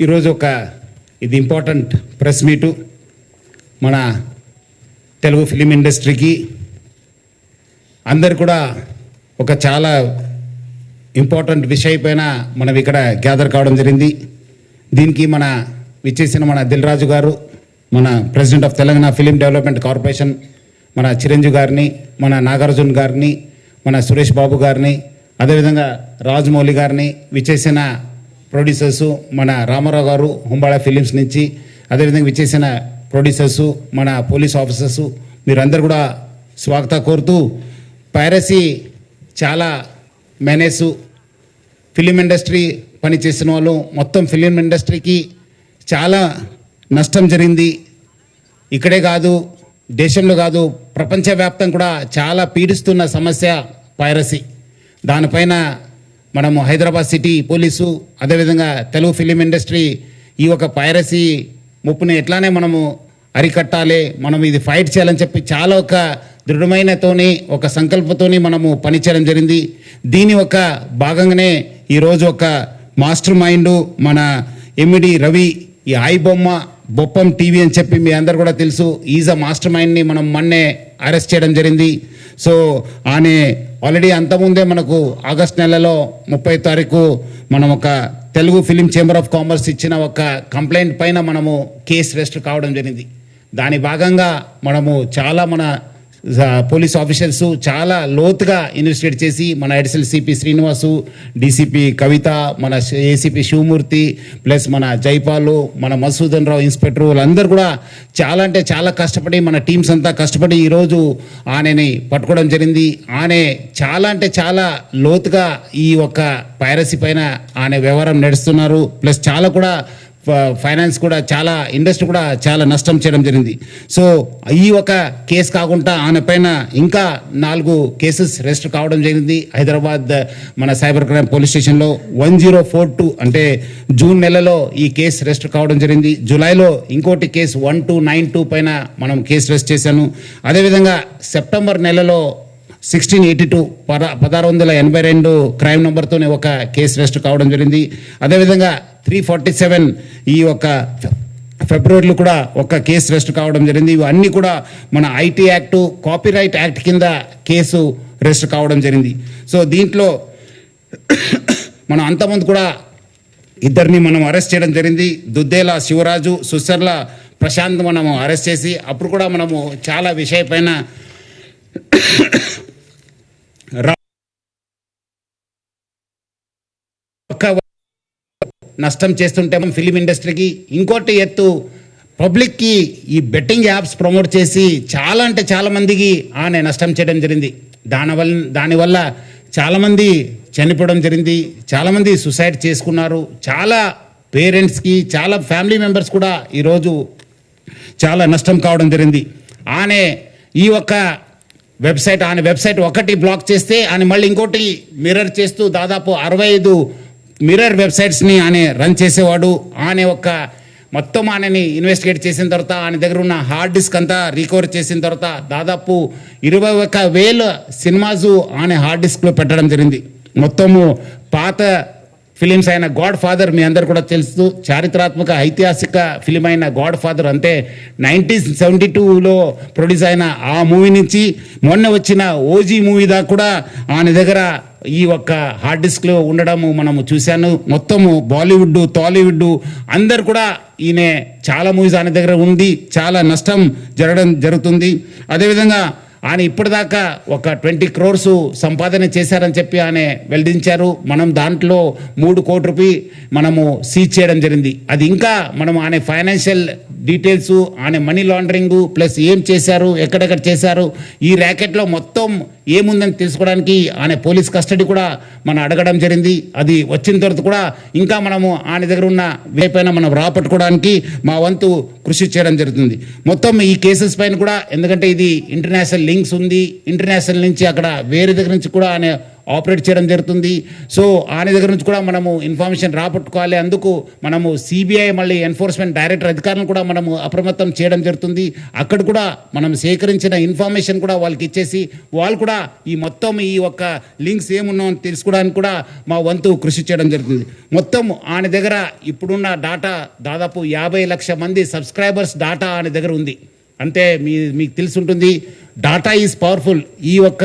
ఈరోజు ఇది important press meet. మన తెలుగు ఫిలిం ఇండస్ట్రీకి అందరు కూడా చాలా ఇంపార్టెంట్ విషయం పైన మనం ఇక్కడ గ్యాదర్ కావడం జరిగింది. దీనికి విచ్చేసిన మన దిల్ రాజు గారు, మన president of Telangana film development corporation, మన చిరంజీవి గారిని, మన నాగార్జున గారిని, మన సురేష్ బాబు గారిని, అదేవిధంగా రాజమౌళి గారిని, విచ్చేసిన ప్రొడ్యూసర్సు మన రామారావు గారు హుంబాళ ఫిలిమ్స్ నుంచి, అదేవిధంగా విచ్చేసిన ప్రొడ్యూసర్సు మన పోలీస్ ఆఫీసర్సు, మీరందరూ కూడా స్వాగత కోరుతూ, పైరసీ చాలా మేనేసు ఫిలిం ఇండస్ట్రీ పనిచేసిన వాళ్ళు మొత్తం ఫిలిం ఇండస్ట్రీకి చాలా నష్టం జరిగింది. ఇక్కడే కాదు, దేశంలో కాదు, ప్రపంచవ్యాప్తంగా కూడా చాలా పీడిస్తున్న సమస్య పైరసీ. దానిపైన మనము హైదరాబాద్ సిటీ పోలీసు, అదేవిధంగా తెలుగు ఫిలిం ఇండస్ట్రీ ఈ పైరసీ ముప్పుని ఎట్లానే మనము అరికట్టాలి, మనం ఇది ఫైట్ చేయాలని చెప్పి చాలా దృఢమైనతోని సంకల్పంతోని మనము పనిచేయడం జరిగింది. దీని భాగంగానే ఈరోజు మాస్టర్ మైండ్ మన ఎమ్మిడి రవి, ఈ బొప్పం టీవీ అని చెప్పి మీ అందరు కూడా తెలుసు, ఈజ్ అ మాస్టర్ మైండ్ని మనం మొన్నే అరెస్ట్ చేయడం జరిగింది. సో ఆయన ఆల్రెడీ అంతకుముందే మనకు ఆగస్ట్ నెలలో 30వ తారీఖు మనం Telugu film chamber of commerce ఇచ్చిన కంప్లైంట్ పైన మనము కేసు రిజిస్టర్ కావడం జరిగింది. దాని భాగంగా మనము చాలా మన పోలీస్ ఆఫీసర్స్ చాలా లోతుగా ఇన్వెస్టిగేట్ చేసి మన అడిషనల్ సిపి శ్రీనివాసు, డీసీపీ కవిత, మన ఏసీపీ శివమూర్తి, ప్లస్ మన జైపాలు, మన మధుసూదన్ రావు ఇన్స్పెక్టర్, వాళ్ళందరూ కూడా చాలా కష్టపడి, మన టీమ్స్ అంతా కష్టపడి ఈరోజు ఆయనని పట్టుకోవడం జరిగింది. ఆయన చాలా లోతుగా ఈ పైరసీ పైన ఆయన వ్యవహారం నడుస్తున్నారు. ప్లస్ చాలా కూడా ఫైనాన్స్ కూడా చాలా ఇండస్ట్రీ కూడా చాలా నష్టం చేయడం జరిగింది. సో ఈ కేసు కాకుండా ఆయన పైన ఇంకా 4 కేసెస్ రిజిస్టర్ కావడం జరిగింది. హైదరాబాద్ మన సైబర్ క్రైమ్ పోలీస్ స్టేషన్లో 1042 అంటే జూన్ నెలలో ఈ కేసు రిజిస్టర్ కావడం జరిగింది. జూలైలో ఇంకోటి కేసు 1292 పైన మనం కేసు రిజిస్టర్ చేశాను. అదేవిధంగా సెప్టెంబర్ నెలలో 1682 1682 క్రైమ్ నెంబర్తోనే కేసు రిజిస్టర్ కావడం జరిగింది. అదేవిధంగా 347 ఈ ఫిబ్రవరిలో కూడా కేసు రిజిస్టర్ కావడం జరిగింది. ఇవన్నీ కూడా మన ఐటీ యాక్టు, కాపీరైట్ యాక్ట్ కింద కేసు రిజిస్టర్ కావడం జరిగింది. సో దీంట్లో మనం అంతమంది కూడా ఇద్దరిని మనం అరెస్ట్ చేయడం జరిగింది. దుద్దేల శివరాజు, సుసర్ల ప్రశాంత్ మనము అరెస్ట్ చేసి అప్పుడు కూడా మనము చాలా విషయం పైన నష్టం చేస్తుంటే ఫిలిం ఇండస్ట్రీకి ఇంకోటి ఎత్తు పబ్లిక్కి ఈ బెట్టింగ్ యాప్స్ ప్రమోట్ చేసి చాలా మందికి ఆయన నష్టం చేయడం జరిగింది. దానివల్ల చాలామంది చనిపోవడం జరిగింది, చాలామంది సూసైడ్ చేసుకున్నారు. చాలా పేరెంట్స్కి, చాలా ఫ్యామిలీ మెంబర్స్ కూడా ఈరోజు చాలా నష్టం కావడం జరిగింది. ఆయన ఈ ఆయన వెబ్సైట్ ఒకటి బ్లాక్ చేస్తే ఆయన మళ్ళీ ఇంకోటి మిర్రర్ చేస్తూ దాదాపు 65 మిర్రర్ వెబ్సైట్స్ని ఆయన రన్ చేసేవాడు. ఆయన మొత్తం ఆయనని ఇన్వెస్టిగేట్ చేసిన తర్వాత ఆయన దగ్గర ఉన్న హార్డ్ డిస్క్ అంతా రికవర్ చేసిన తర్వాత దాదాపు 21,000 సినిమాసు ఆయన హార్డ్ డిస్క్లో పెట్టడం జరిగింది. మొత్తము పాత ఫిలిమ్స్ అయిన గాడ్ ఫాదర్ మీ అందరు కూడా తెలుసు, చారిత్రాత్మక ఐతిహాసిక ఫిలిం అయిన గాడ్ ఫాదర్ అంటే 1972లో ప్రొడ్యూస్ అయిన ఆ మూవీ నుంచి మొన్న వచ్చిన ఓజీ మూవీ దాకా కూడా ఆయన దగ్గర ఈ హార్డ్ డిస్క్లో ఉండడము మనము చూశాను. మొత్తము బాలీవుడ్, టాలీవుడ్ అందరు కూడా ఈయన చాలా మూవీస్ ఆయన దగ్గర ఉంది, చాలా నష్టం జరుగుతుంది. అదేవిధంగా ఆయన ఇప్పటిదాకా 20 crores సంపాదన చేశారని చెప్పి ఆయన వెల్లడించారు. మనం దాంట్లో 3 కోట్ల రూపాయలు మనము సీజ్ చేయడం జరిగింది. అది ఇంకా మనం ఆయన ఫైనాన్షియల్ డీటెయిల్స్, ఆయన మనీ లాండరింగ్ ప్లస్ ఏం చేశారు, ఎక్కడెక్కడ చేశారు, ఈ ర్యాకెట్లో మొత్తం ఏముందని తెలుసుకోవడానికి ఆయన పోలీస్ కస్టడీ కూడా మనం అడగడం జరిగింది. అది వచ్చిన తర్వాత కూడా ఇంకా మనము ఆయన దగ్గర ఉన్న పైన మనం రాపట్టుకోవడానికి మా వంతు కృషి చేయడం జరుగుతుంది. మొత్తం ఈ కేసెస్ పైన కూడా, ఎందుకంటే ఇది ఇంటర్నేషనల్ లింక్స్ ఉంది, ఇంటర్నేషనల్ నుంచి అక్కడ వేరే దగ్గర నుంచి కూడా ఆయన ఆపరేట్ చేయడం జరుగుతుంది. సో ఆయన దగ్గర నుంచి కూడా మనము ఇన్ఫర్మేషన్ రాబట్టుకోవాలి. అందుకు మనము సిబిఐ మళ్ళీ ఎన్ఫోర్స్మెంట్ డైరెక్టర్ అధికారులను కూడా మనము అప్రమత్తం చేయడం జరుగుతుంది. అక్కడ కూడా మనం సేకరించిన ఇన్ఫర్మేషన్ కూడా వాళ్ళకి ఇచ్చేసి వాళ్ళు కూడా ఈ మొత్తం ఈ ఒక్క లింక్స్ ఏమున్నాయని తెలుసుకోవడానికి కూడా మా వంతు కృషి చేయడం జరుగుతుంది. మొత్తం ఆయన దగ్గర ఇప్పుడున్న డాటా దాదాపు 50 లక్షల మంది సబ్స్క్రైబర్స్ డాటా ఆయన దగ్గర ఉంది. అంటే మీకు తెలిసి ఉంటుంది, డాటా ఈజ్ పవర్ఫుల్. ఈ ఒక్క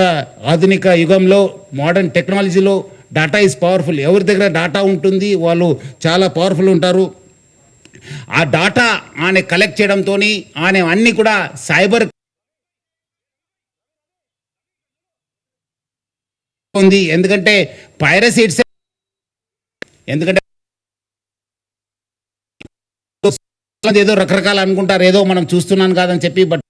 ఆధునిక యుగంలో మోడర్న్ టెక్నాలజీలో డాటా ఈజ్ పవర్ఫుల్. ఎవరి దగ్గర డాటా ఉంటుంది వాళ్ళు చాలా పవర్ఫుల్ ఉంటారు. ఆ డాటా ఆయన కలెక్ట్ చేయడంతో ఆయన అన్ని కూడా సైబర్ ఉంది. ఎందుకంటే పైరసీ ఇట్స్ ఎందుకంటే ఏదో రకరకాలు అనుకుంటారు, ఏదో మనం చూస్తున్నాను కాదని చెప్పి. బట్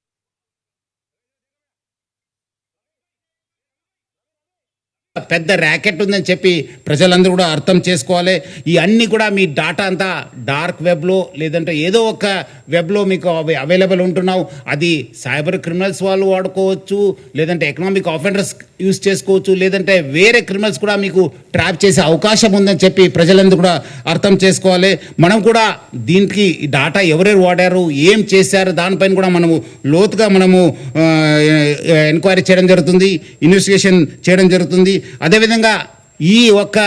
పెద్ద ర్యాకెట్ ఉందని చెప్పి ప్రజలందరూ కూడా అర్థం చేసుకోవాలి. ఈ అన్నీ కూడా మీ డాటా అంతా డార్క్ వెబ్లో లేదంటే ఏదో ఒక వెబ్లో మీకు అవైలబుల్ ఉంటున్నావు. అది సైబర్ క్రిమినల్స్ వాళ్ళు వాడుకోవచ్చు, లేదంటే ఎకనామిక్ ఆఫెండర్స్ యూజ్ చేసుకోవచ్చు, లేదంటే వేరే క్రిమినల్స్ కూడా మీకు ట్రాప్ చేసే అవకాశం ఉందని చెప్పి ప్రజలందరూ కూడా అర్థం చేసుకోవాలి. మనం కూడా దీనికి డాటా ఎవరెవరు వాడారు, ఏం చేశారు, దానిపైన కూడా మనము లోతుగా మనము ఎంక్వైరీ చేయడం జరుగుతుంది, ఇన్వెస్టిగేషన్ చేయడం జరుగుతుంది. అదేవిధంగా ఈ ఒక్క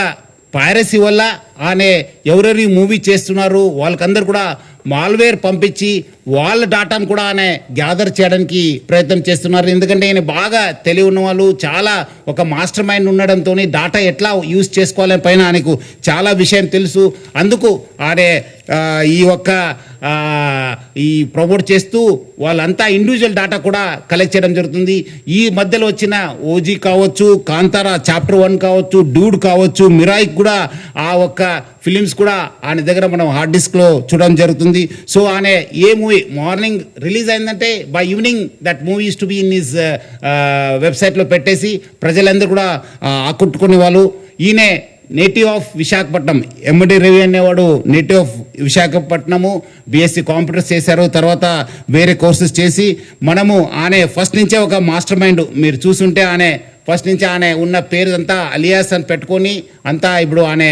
పైరసీ వల్ల ఆయన ఎవరెవరి మూవీ చేస్తున్నారు వాళ్ళకందరూ కూడా మాల్వేర్ పంపించి వాళ్ళ డాటాను కూడా ఆయన గ్యాదర్ చేయడానికి ప్రయత్నం చేస్తున్నారు. ఎందుకంటే ఆయన బాగా తెలివి ఉన్న వాళ్ళు, చాలా ఒక మాస్టర్ మైండ్ ఉండడంతో డాటా ఎట్లా యూజ్ చేసుకోవాలని పైన ఆయనకు చాలా విషయం తెలుసు. అందుకు ఆయన ఈ ప్రమోట్ చేస్తూ వాళ్ళంతా ఇండివిజువల్ డాటా కూడా కలెక్ట్ చేయడం జరుగుతుంది. ఈ మధ్యలో వచ్చిన ఓజీ కావచ్చు, కాంతారా చాప్టర్ 1 కావచ్చు, డ్యూడ్ కావచ్చు, మిరాయిక్ కూడా ఆ ఒక్క ఫిలిమ్స్ కూడా ఆయన దగ్గర మనం హార్డ్ డిస్క్లో చూడడం జరుగుతుంది. సో ఆయన ఏ మూవీ మార్నింగ్ రిలీజ్ అయిందంటే by evening that movie to be in his వెబ్సైట్లో పెట్టేసి ప్రజలందరూ కూడా ఆకట్టుకునే వాళ్ళు. ఈయన నేటివ్ ఆఫ్ విశాఖపట్నం, ఎండి రవి అనేవాడు native of Visakhapatnam, BSc computers చేశారు. తర్వాత వేరే కోర్సెస్ చేసి మనము ఆయన ఫస్ట్ నుంచే ఒక మాస్టర్ మైండ్. మీరు చూసుంటే ఆయన ఫస్ట్ నుంచి ఆయన ఉన్న పేరు అంతా అలియాస్ అని పెట్టుకొని అంతా ఇప్పుడు ఆయన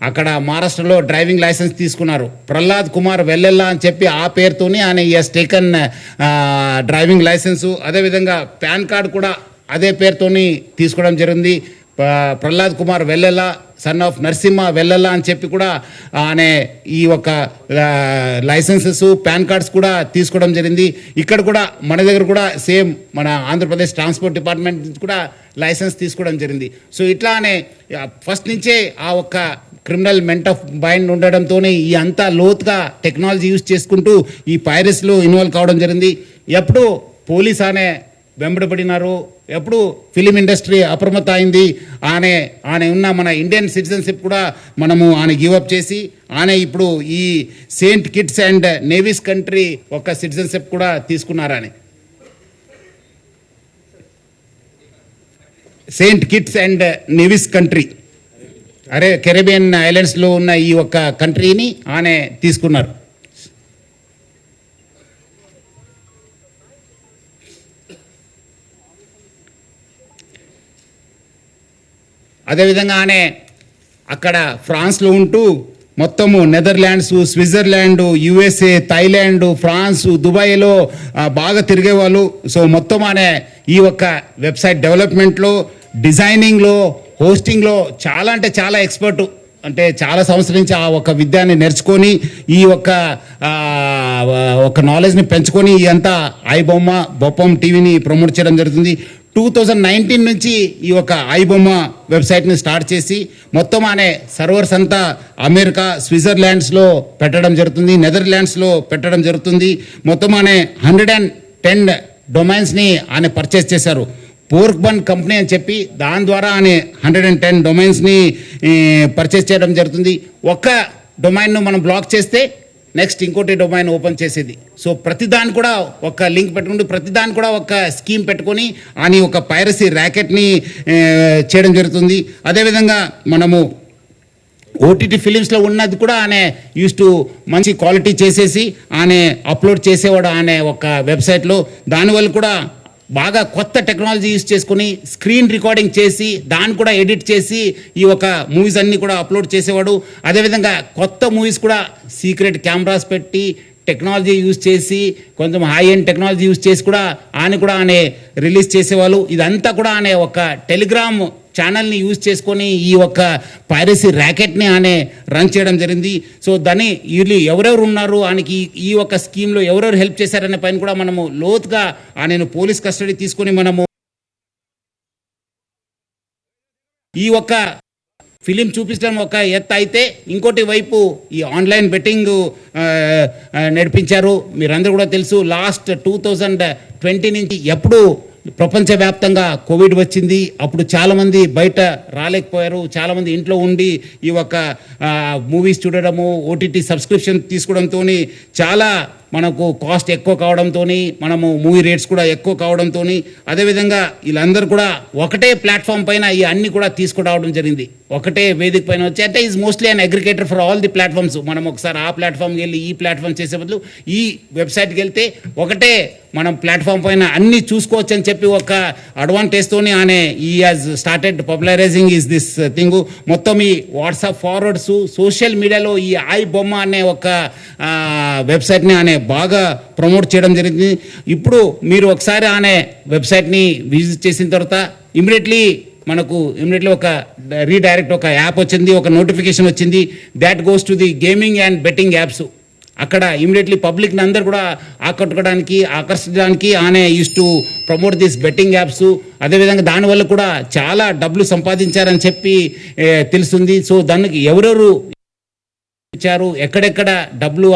అక్కడ మహారాష్ట్రలో డ్రైవింగ్ లైసెన్స్ తీసుకున్నారు. ప్రహ్లాద్ కుమార్ వెల్లెల్లా అని చెప్పి ఆ పేరుతోని ఆయన ఈస్ టేకన్ డ్రైవింగ్ లైసెన్సు. అదేవిధంగా పాన్ కార్డు కూడా అదే పేరుతోని తీసుకోవడం జరిగింది. ప్రహ్లాద్ కుమార్ వెల్లెల్లా, సన్ ఆఫ్ నరసింహ వెల్లెల్లా అని చెప్పి కూడా ఆయన ఈ ఒక లైసెన్సెస్, పాన్ కార్డ్స్ కూడా తీసుకోవడం జరిగింది. ఇక్కడ కూడా మన దగ్గర కూడా సేమ్ మన ఆంధ్రప్రదేశ్ ట్రాన్స్పోర్ట్ డిపార్ట్మెంట్ నుంచి కూడా లైసెన్స్ తీసుకోవడం జరిగింది. సో ఇట్లానే ఫస్ట్ నుంచే ఆ ఒక్క క్రిమినల్ మెంట్ ఆఫ్ మైండ్ ఉండడంతో ఈ అంతా లోతుగా టెక్నాలజీ యూజ్ చేసుకుంటూ ఈ పైరసీలో ఇన్వాల్వ్ కావడం జరిగింది. ఎప్పుడు పోలీస్ అనే వెంబడబడినారు, ఎప్పుడు ఫిలిం ఇండస్ట్రీ అప్రమత్త అయింది. ఆయన ఉన్న మన ఇండియన్ సిటిజన్షిప్ కూడా మనము ఆయన గివప్ చేసి ఆయన ఇప్పుడు ఈ Saint Kitts and Nevis country ఒక సిటిజన్షిప్ కూడా తీసుకున్నారు. ఆయన Saint Kitts and Nevis country Caribbean ఐలాండ్స్లో ఉన్న ఈ ఒక్క కంట్రీని ఆయన తీసుకున్నారు. అదేవిధంగా ఆయన అక్కడ ఫ్రాన్స్లో ఉంటూ మొత్తము Netherlands, Switzerland, USA, Thailand, France, దుబాయ్లో బాగా తిరిగేవాళ్ళు. సో మొత్తం ఆయన ఈ ఒక్క వెబ్సైట్ డెవలప్మెంట్లో, డిజైనింగ్లో, హోస్టింగ్లో చాలా అంటే చాలా ఎక్స్పర్టు. అంటే చాలా సంవత్సరాల నుంచి ఆ ఒక విద్యాన్ని నేర్చుకొని ఈ ఒక నాలెడ్జ్ని పెంచుకొని ఈ అంతా ఐబొమ్మ బొప్పం టీవీని ప్రమోట్ చేయడం జరుగుతుంది. 2019 నుంచి ఈ ఒక ఐబొమ్మ వెబ్సైట్ని స్టార్ట్ చేసి మొత్తం అనే సర్వర్స్ అంతా అమెరికా, స్విట్జర్లాండ్స్లో పెట్టడం జరుగుతుంది, నెదర్లాండ్స్లో పెట్టడం జరుగుతుంది. మొత్తం అనే 110 డొమైన్స్ని ఆయన పర్చేస్ చేశారు. పోర్క్బన్ కంపెనీ అని చెప్పి దాని ద్వారా ఆయన 110 డొమైన్స్ని పర్చేస్ చేయడం జరుగుతుంది. ఒక్క డొమైన్ను మనం బ్లాక్ చేస్తే నెక్స్ట్ ఇంకోటి డొమైన్ ఓపెన్ చేసేది. సో ప్రతిదాన్ని కూడా ఒక లింక్ పెట్టుకుంటూ ప్రతిదాన్ని కూడా ఒక స్కీమ్ పెట్టుకొని అని ఒక పైరసీ ర్యాకెట్ని చేయడం జరుగుతుంది. అదేవిధంగా మనము ఓటీటీ ఫిలిమ్స్లో ఉన్నది కూడా ఆయన యూస్ టు మంచి క్వాలిటీ చేసేసి ఆయన అప్లోడ్ చేసేవాడు ఆయన ఒక వెబ్సైట్లో. దానివల్ల కూడా బాగా కొత్త టెక్నాలజీ యూజ్ చేసుకుని స్క్రీన్ రికార్డింగ్ చేసి దాన్ని కూడా ఎడిట్ చేసి ఈ ఒక మూవీస్ అన్నీ కూడా అప్లోడ్ చేసేవాడు. అదేవిధంగా కొత్త మూవీస్ కూడా సీక్రెట్ కెమెరాస్ పెట్టి టెక్నాలజీ యూజ్ చేసి కొంచెం హై ఎండ్ టెక్నాలజీ యూజ్ చేసి కూడా ఆయన రిలీజ్ చేసేవాళ్ళు. ఇదంతా కూడా ఆయన ఒక టెలిగ్రామ్ ఛానల్ని యూజ్ చేసుకొని ఈ ఒక పైరసీ ర్యాకెట్ని రన్ చేయడం జరిగింది. సో దాన్ని వీళ్ళు ఎవరెవరు ఉన్నారు, ఆయనకి ఈ ఒక స్కీమ్లో ఎవరెవరు హెల్ప్ చేశారనే పైన కూడా మనము లోతుగా ఆయన పోలీస్ కస్టడీ తీసుకొని మనము ఈ ఒక ఫిలిం చూపించడం ఒక ఎత్తు అయితే, ఇంకోటి వైపు ఈ ఆన్లైన్ బెట్టింగ్ నడిపించారు. మీరందరూ కూడా తెలుసు, లాస్ట్ 2020 నుంచి ఎప్పుడు ప్రపంచవ్యాప్తంగా కోవిడ్ వచ్చింది. అప్పుడు చాలామంది బయట రాలేకపోయారు. చాలామంది ఇంట్లో ఉండి ఈ ఒక మూవీస్ చూడడము, ఓటీటీ సబ్స్క్రిప్షన్ తీసుకోవడంతో చాలా మనకు కాస్ట్ ఎక్కువ కావడంతో, మనము మూవీ రేట్స్ కూడా ఎక్కువ కావడంతో, అదేవిధంగా వీళ్ళందరూ కూడా ఒకటే ప్లాట్ఫామ్ పైన ఈ అన్ని కూడా తీసుకురావడం జరిగింది. ఒకటే వేదిక పైన వచ్చి, అంటే is mostly an aggregator for all the platforms. మనం ఒకసారి ఆ ప్లాట్ఫామ్కి వెళ్ళి ఈ ప్లాట్ఫామ్ చేసే బదులు ఈ వెబ్సైట్కి వెళ్తే ఒకటే మనం ప్లాట్ఫామ్ పైన అన్ని చూసుకోవచ్చు అని చెప్పి ఒక అడ్వాంటేజ్తోని ఈ has started popularising is this thing. మొత్తం ఈ వాట్సాప్ ఫార్వర్డ్స్, సోషల్ మీడియాలో ఈ ఐ బొమ్మ అనే ఒక వెబ్సైట్ని బాగా ప్రమోట్ చేయడం జరిగింది. ఇప్పుడు మీరు ఒకసారి వెబ్సైట్ని విజిట్ చేసిన తర్వాత ఇమీడియట్లీ ఒక రీడైరెక్ట్ ఒక యాప్ వచ్చింది, ఒక నోటిఫికేషన్ వచ్చింది, that goes to the gaming and betting apps. అక్కడ ఇమీడియట్లీ పబ్లిక్ని అందరు కూడా ఆకర్షించడానికి use to promote this betting apps. అదేవిధంగా దానివల్ల కూడా చాలా డబ్బులు సంపాదించారని చెప్పి తెలుస్తుంది. సో దానికి ఎవరెవరు ఇచ్చారు, ఎక్కడెక్కడ డబ్బులు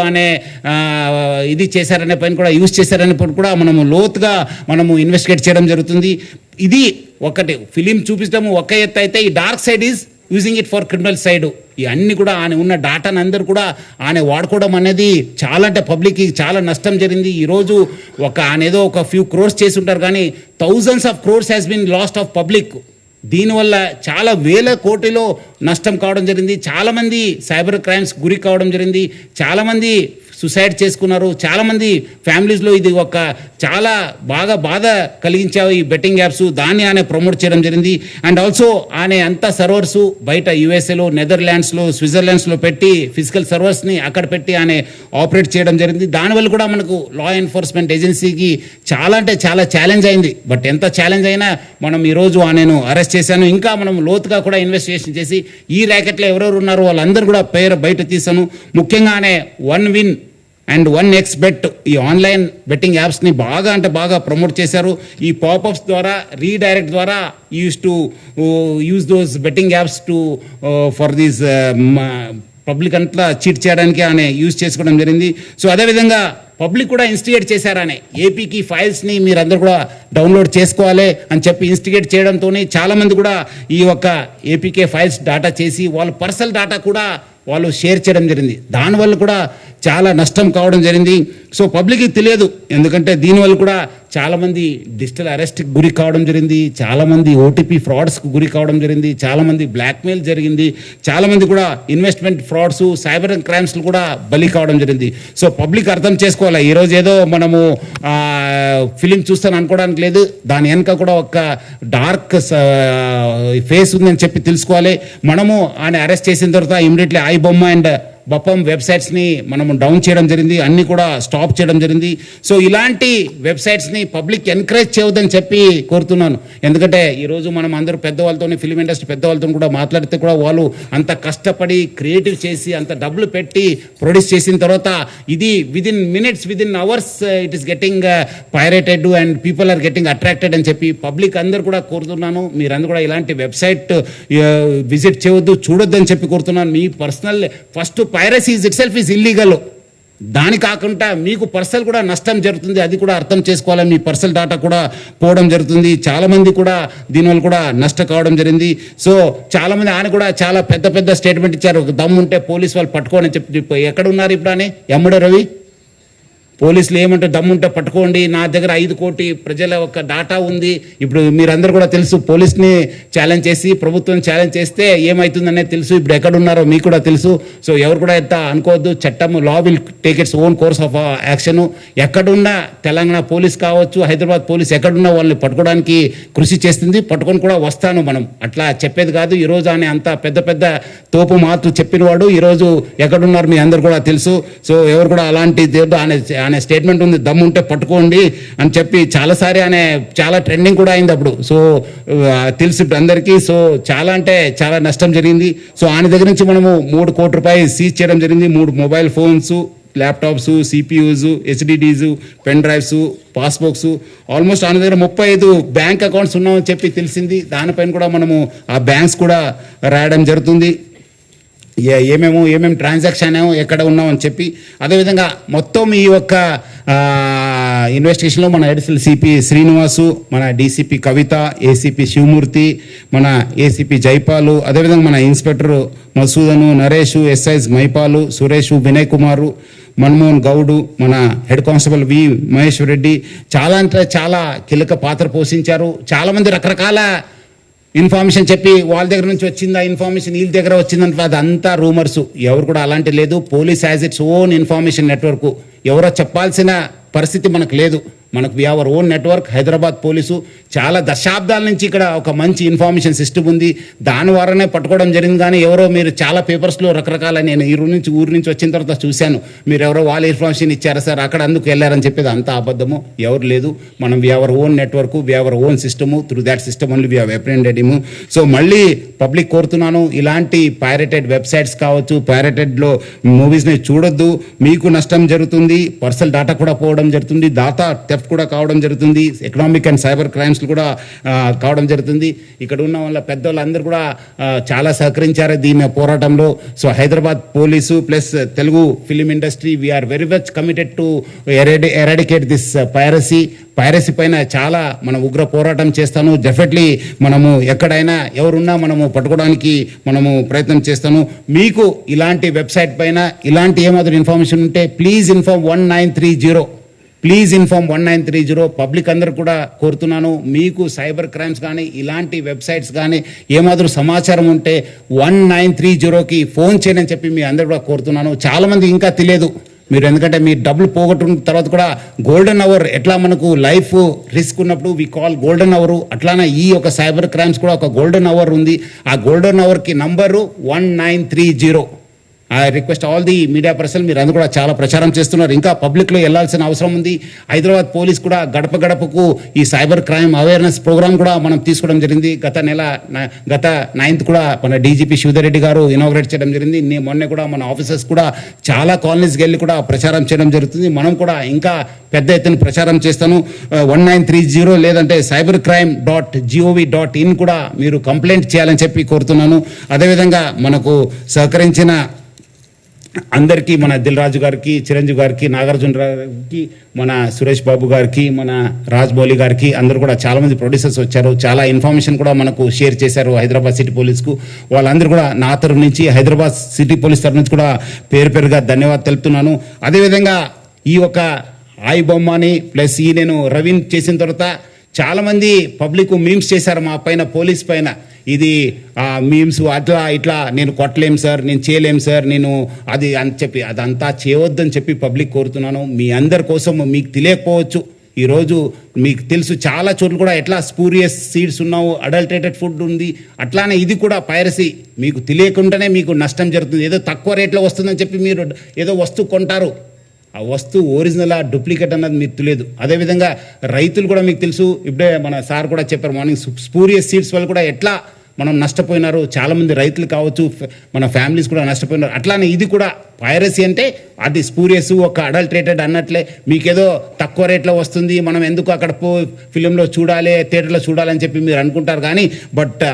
ఇది చేశారనే పైన కూడా యూజ్ చేశారనే పైన కూడా మనము లోతుగా ఇన్వెస్టిగేట్ చేయడం జరుగుతుంది. ఇది ఒకటి ఫిలిం చూపించడం ఒక ఎత్తు అయితే, ఈ dark side is using it for criminal side. ఈ అన్ని కూడా ఉన్న డాటాను అందరూ కూడా వాడుకోవడం అనేది చాలా, అంటే పబ్లిక్కి చాలా నష్టం జరిగింది. ఈరోజు ఏదో ఒక ఫ్యూ క్రోర్స్ చేసి ఉంటారు, కానీ thousands of crores has been lost of public. దీనివల్ల చాలా వేల కోటిలో నష్టం కావడం జరిగింది. చాలామంది సైబర్ క్రైమ్స్ గురి కావడం జరిగింది. చాలామంది సుసైడ్ చేసుకున్నారు. చాలామంది ఫ్యామిలీస్లో ఇది చాలా బాధ కలిగించావు ఈ బెట్టింగ్ యాప్స్. దాన్ని ప్రమోట్ చేయడం జరిగింది. అండ్ ఆల్సో అంతా సర్వర్స్ బయట యుఎస్ఏలో, నెదర్లాండ్స్లో, స్విట్జర్లాండ్స్లో పెట్టి ఫిజికల్ సర్వర్స్ని అక్కడ పెట్టి ఆపరేట్ చేయడం జరిగింది. దానివల్ల కూడా మనకు లా ఎన్ఫోర్స్మెంట్ ఏజెన్సీకి చాలా, అంటే చాలా ఛాలెంజ్ అయింది. బట్ ఎంత ఛాలెంజ్ అయినా మనం ఈరోజు నేను అరెస్ట్ చేశాను. ఇంకా మనం లోతుగా కూడా ఇన్వెస్టిగేషన్ చేసి ఈ ర్యాకెట్లో ఎవరెవరు ఉన్నారో వాళ్ళందరూ కూడా పేరు బయట తీసాను. ముఖ్యంగా one win and one X bet ఈ ఆన్లైన్ బెట్టింగ్ యాప్స్ని బాగా ప్రమోట్ చేశారు. ఈ పాపప్స్ ద్వారా, రీడైరెక్ట్ ద్వారా use those betting apps for these public అంతా చీట్ చేయడానికి యూజ్ చేసుకోవడం జరిగింది. సో అదేవిధంగా పబ్లిక్ కూడా ఇన్స్టిగేట్ చేశారనే ఏపీకి ఫైల్స్ని మీరందరూ కూడా డౌన్లోడ్ చేసుకోవాలి అని చెప్పి ఇన్స్టిగేట్ చేయడంతో చాలామంది కూడా ఈ ఏపీకే ఫైల్స్ డాటా చేసి వాళ్ళ పర్సనల్ డాటా కూడా వాళ్ళు షేర్ చేయడం జరిగింది. దానివల్ల కూడా చాలా నష్టం కావడం జరిగింది. సో పబ్లిక్కి తెలియదు, ఎందుకంటే దీనివల్ల కూడా చాలామంది డిజిటల్ అరెస్ట్కి గురి కావడం జరిగింది. చాలామంది ఓటీపీ ఫ్రాడ్స్కి గురి కావడం జరిగింది. చాలామంది బ్లాక్మెయిల్ జరిగింది. చాలామంది కూడా ఇన్వెస్ట్మెంట్ ఫ్రాడ్స్, సైబర్ క్రైమ్స్లు కూడా బలి కావడం జరిగింది. సో పబ్లిక్ అర్థం చేసుకోవాలి, ఈరోజు ఏదో మనము ఫిలిం చూస్తాను అనుకోవడానికి లేదు. దాని వెనక కూడా ఒక డార్క్ ఫేస్ ఉందని చెప్పి తెలుసుకోవాలి. మనము అరెస్ట్ చేసిన తర్వాత ఇమీడియట్లీ ఐ బొమ్మ అండ్ బపం వెబ్సైట్స్ని మనము డౌన్ చేయడం జరిగింది, అన్నీ కూడా స్టాప్ చేయడం జరిగింది. సో ఇలాంటి వెబ్సైట్స్ని పబ్లిక్ ఎంకరేజ్ చేయవద్దని చెప్పి కోరుతున్నాను. ఎందుకంటే ఈరోజు మనం అందరూ పెద్దవాళ్ళతో, ఫిలిం ఇండస్ట్రీ పెద్దవాళ్ళతో కూడా మాట్లాడితే కూడా వాళ్ళు అంత కష్టపడి క్రియేటివ్ చేసి అంత డబ్బులు పెట్టి ప్రొడ్యూస్ చేసిన తర్వాత ఇది within minutes, within hours it is getting pirated and people are getting attracted అని చెప్పి పబ్లిక్ అందరూ కూడా కోరుతున్నాను. మీరందరూ కూడా ఇలాంటి వెబ్సైట్ విజిట్ చేయవద్దు, చూడొద్దు అని చెప్పి కోరుతున్నాను. మీ personal first piracy itself is illegal. దాని కాకుండా మీకు పర్సనల్ కూడా నష్టం జరుగుతుంది, అది కూడా అర్థం చేసుకోవాలి. మీ పర్సనల్ డేటా కూడా పోవడం జరుగుతుంది. చాలామంది కూడా దీనివల్ల కూడా నష్టం కావడం జరిగింది. సో చాలామంది కూడా చాలా పెద్ద స్టేట్మెంట్ ఇచ్చారు, దమ్ము ఉంటే పోలీస్ వాళ్ళు పట్టుకోని చెప్పి. ఎక్కడ ఉన్నారు ఇప్పుడు ఎమ్మడో రవి? పోలీసులు ఏమంటే దమ్ముంటే పట్టుకోండి, నా దగ్గర 5 కోటి ప్రజల ఒక డాటా ఉంది. ఇప్పుడు మీరందరూ కూడా తెలుసు, పోలీస్ని ఛాలెంజ్ చేసి ప్రభుత్వం ఛాలెంజ్ చేస్తే ఏమవుతుందనేది తెలుసు. ఇప్పుడు ఎక్కడున్నారో మీకు కూడా తెలుసు. సో ఎవరు కూడా ఎంత అనుకోవద్దు, చట్టం law will take its own course of action. ఎక్కడున్నా తెలంగాణ పోలీస్ కావచ్చు, హైదరాబాద్ పోలీస్ ఎక్కడున్నా వాళ్ళని పట్టుకోవడానికి కృషి చేస్తుంది. పట్టుకొని కూడా వస్తాను. మనం అట్లా చెప్పేది కాదు. ఈరోజు ఆయన అంత పెద్ద పెద్ద తోపు మాటలు చెప్పినవాడు ఈరోజు ఎక్కడున్నారు మీ అందరు కూడా తెలుసు. సో ఎవరు కూడా అలాంటి అనే స్టేట్మెంట్ ఉంది, దమ్ముంటే పట్టుకోండి అని చెప్పి చాలాసారి అనే చాలా ట్రెండింగ్ కూడా అయింది అప్పుడు. సో తెలుసు అందరికీ. సో చాలా అంటే చాలా నష్టం జరిగింది. సో ఆయన దగ్గర నుంచి మనము 3 కోట్ల రూపాయలు సీజ్ చేయడం జరిగింది. 3 mobile phones, laptops, CPUs, HDDs, pen drives, passbooks, almost ఆయన దగ్గర 35 బ్యాంక్ అకౌంట్స్ ఉన్నామని చెప్పి తెలిసింది. దానిపైన కూడా మనము ఆ బ్యాంక్స్ కూడా రాయడం జరుగుతుంది, ఏమేమి ట్రాన్సాక్షన్ ఎక్కడ ఉన్నామని చెప్పి. అదేవిధంగా మొత్తం ఈ యొక్క ఇన్వెస్టిగేషన్లో మన అడిషనల్ సిపి శ్రీనివాసు, మన డీసీపీ కవిత, ఏసీపీ శివమూర్తి, మన ఏసీపీ జైపాలు, అదేవిధంగా మన ఇన్స్పెక్టర్ మసూదను, నరేషు, ఎస్ఐస్ మైపాలు, సురేషు, వినయ్ కుమారు, మన్మోహన్ గౌడు, మన హెడ్ కానిస్టేబుల్ వి మహేశ్వర్ రెడ్డి చాలా అంటే చాలా కీలక పాత్ర పోషించారు. చాలామంది రకరకాల ఇన్ఫర్మేషన్ చెప్పి వాళ్ళ దగ్గర నుంచి వచ్చిందా ఇన్ఫర్మేషన్, వీళ్ళ దగ్గర వచ్చిందంటే అదంతా రూమర్స్. ఎవరు కూడా అలాంటి లేదు. Police has its own information network. ఎవరో చెప్పాల్సిన పరిస్థితి మనకు లేదు. మనకు we our own network. Hyderabad police చాలా దశాబ్దాల నుంచి ఇక్కడ ఒక మంచి ఇన్ఫర్మేషన్ సిస్టమ్ ఉంది. దాని ద్వారానే పట్టుకోవడం జరిగింది. కానీ ఎవరో మీరు చాలా పేపర్స్లో రకరకాల, నేను ఊరు నుంచి వచ్చిన తర్వాత చూశాను, మీరు ఎవరో వాళ్ళ ఇన్ఫర్మేషన్ ఇచ్చారా సార్, అక్కడ అందుకు వెళ్ళారని చెప్పేది అంత అబద్ధము. ఎవరు లేదు. మనం we our own network, we our own system. Through that system only we have apprehended him. So మళ్ళీ పబ్లిక్ కోరుతున్నాను, ఇలాంటి పైరేటెడ్ వెబ్సైట్స్ కావచ్చు, పైరేటెడ్లో మూవీస్ని చూడొద్దు. మీకు నష్టం జరుగుతుంది, పర్సనల్ డేటా కూడా పోవడం జరుగుతుంది, డాటా థెఫ్ట్ కూడా కావడం జరుగుతుంది, ఎకనామిక్ అండ్ సైబర్ క్రైమ్స్ కూడా కావడం జరుగుతుంది. ఇక్కడ ఉన్న వాళ్ళ పెద్దవాళ్ళందరూ కూడా చాలా సహకరించారు దీని పోరాటంలో. So Hyderabad police plus Telugu film industry we are very much committed to eradicate this piracy పైన చాలా మనం ఉగ్ర పోరాటం చేస్తాను. డెఫినెట్లీ మనము ఎక్కడైనా ఎవరున్నా మనము పట్టుకోవడానికి మనము ప్రయత్నం చేస్తాను. మీకు ఇలాంటి వెబ్సైట్ పైన ఇలాంటి ఏమాత్రం ఇన్ఫర్మేషన్ ఉంటే please inform 1930. Please inform 1930. Public అందరూ కూడా కోరుతున్నాను, మీకు సైబర్ క్రైమ్స్ కానీ ఇలాంటి వెబ్సైట్స్ కానీ ఏమాత్రం సమాచారం ఉంటే 1930కి ఫోన్ చేయని చెప్పి మీ అందరూ కూడా కోరుతున్నాను. చాలామంది ఇంకా తెలియదు మీరు, ఎందుకంటే మీ డబ్బులు పోగొట్టుకున్న తర్వాత కూడా గోల్డెన్ అవర్ ఎట్లా మనకు లైఫ్ రిస్క్ ఉన్నప్పుడు వి కాల్ గోల్డెన్ అవర్, అట్లానే ఈ ఒక సైబర్ క్రైమ్స్ కూడా ఒక గోల్డెన్ అవర్ ఉంది. ఆ గోల్డెన్ అవర్కి number 1930. I request all the media person, మీరు అందరూ కూడా చాలా ప్రచారం చేస్తున్నారు. ఇంకా పబ్లిక్లో వెళ్ళాల్సిన అవసరం ఉంది. హైదరాబాద్ పోలీస్ కూడా గడప గడపకు ఈ సైబర్ క్రైమ్ అవేర్నెస్ ప్రోగ్రామ్ కూడా మనం తీసుకోవడం జరిగింది. గత 9th కూడా మన డీజీపీ శివధర్ రెడ్డి గారు ఇనాగ్రేట్ చేయడం జరిగింది. మొన్న కూడా మన ఆఫీసర్స్ కూడా చాలా కాలనీస్కి వెళ్ళి కూడా ప్రచారం చేయడం జరుగుతుంది. మనం కూడా ఇంకా పెద్ద ఎత్తున ప్రచారం చేస్తాను. 1930 లేదంటే cybercrime.gov.in కూడా మీరు కంప్లైంట్ చేయాలని చెప్పి కోరుతున్నాను. అదేవిధంగా మనకు సహకరించిన అందరికీ, మన దిల్ రాజు గారికి, చిరంజీవి గారికి, నాగార్జున గారికి, మన సురేష్ బాబు గారికి, మన రాజ్మౌళి గారికి, అందరూ కూడా చాలామంది ప్రొడ్యూసర్స్ వచ్చారు. చాలా ఇన్ఫర్మేషన్ కూడా మనకు షేర్ చేశారు హైదరాబాద్ సిటీ పోలీస్కు. వాళ్ళందరూ కూడా నా తరఫు నుంచి, హైదరాబాద్ సిటీ పోలీస్ తరఫు నుంచి కూడా పేరుగా ధన్యవాదాలు తెలుపుతున్నాను. అదేవిధంగా ఈ ఒక ఆయి బొమ్మని ప్లస్ ఈ నేను రవీన్ చేసిన తర్వాత చాలామంది పబ్లిక్ మీమ్స్ చేశారు మా పైన, పోలీస్ పైన. ఇది మీమ్స్ అట్లా ఇట్లా నేను కొట్టలేం సార్, నేను చేయలేం సార్, నేను అది అని చెప్పి అదంతా చేయవద్దని చెప్పి పబ్లిక్ కోరుతున్నాను. మీ అందరి కోసం, మీకు తెలియకపోవచ్చు, ఈరోజు మీకు తెలుసు చాలా చోట్ల కూడా ఎట్లా స్పూరియస్ సీడ్స్ ఉన్నావు, అడల్టరేటెడ్ ఫుడ్ ఉంది. అట్లానే ఇది కూడా పైరసీ. మీకు తెలియకుండానే మీకు నష్టం జరుగుతుంది. ఏదో తక్కువ రేట్లో వస్తుందని చెప్పి మీరు ఏదో వస్తువు కొంటారు, ఆ వస్తువు ఒరిజినల్ డూప్లికేట్ అన్నది మీకు తెలియదు. అదేవిధంగా రైతులు కూడా మీకు తెలుసు, ఇప్పుడే మన సార్ కూడా చెప్పారు మార్నింగ్, స్పూరియస్ సీడ్స్ వల్ల కూడా ఎట్లా మనం నష్టపోయినారు. చాలామంది రైతులు కావచ్చు, మన ఫ్యామిలీస్ కూడా నష్టపోయినారు. అట్లానే ఇది కూడా పైరసీ అంటే అది స్పూరియస్, ఒక అడల్టరేటెడ్ అన్నట్లే. మీకేదో తక్కువ రేట్లో వస్తుంది, మనం ఎందుకు అక్కడ ఫిలింలో చూడాలి, థియేటర్లో చూడాలని చెప్పి మీరు అనుకుంటారు. కానీ బట్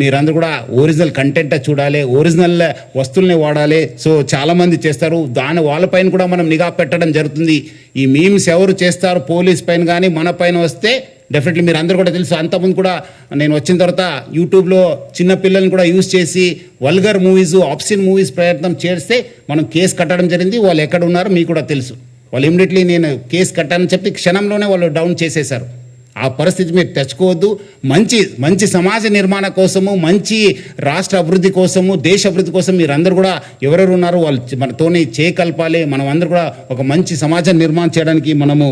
మీరందరూ కూడా ఒరిజినల్ కంటెంట్ చూడాలి, ఒరిజినల్ వస్తువుల్ని వాడాలి. సో చాలామంది చేస్తారు, వాళ్ళపైన కూడా మనం నిఘా పెట్టడం జరుగుతుంది. ఈ మీమ్స్ ఎవరు చేస్తారు పోలీస్ పైన కానీ మన పైన వస్తే డెఫినెట్లీ మీరు అందరూ కూడా తెలుసు. అంతకుముందు కూడా నేను వచ్చిన తర్వాత యూట్యూబ్లో చిన్న పిల్లల్ని కూడా యూజ్ చేసి వల్గర్ మూవీస్, ఆప్సిన్ మూవీస్ ప్రయత్నం చేస్తే మనం కేసు కట్టడం జరిగింది. వాళ్ళు ఎక్కడ ఉన్నారో మీకు కూడా తెలుసు. వాళ్ళు ఇమ్మీడియట్లీ నేను కేసు కట్టానని చెప్పి క్షణంలోనే వాళ్ళు డౌన్ చేసేశారు. ఆ పరిస్థితి మీరు తెచ్చుకోవద్దు. మంచి సమాజ నిర్మాణ కోసము, మంచి రాష్ట్ర అభివృద్ధి కోసము, దేశ అభివృద్ధి కోసం మీరందరూ కూడా ఎవరెవరు ఉన్నారో వాళ్ళు మనతోనే చేయకల్పాలి. మనం అందరూ కూడా ఒక మంచి సమాజం నిర్మాణం చేయడానికి మనము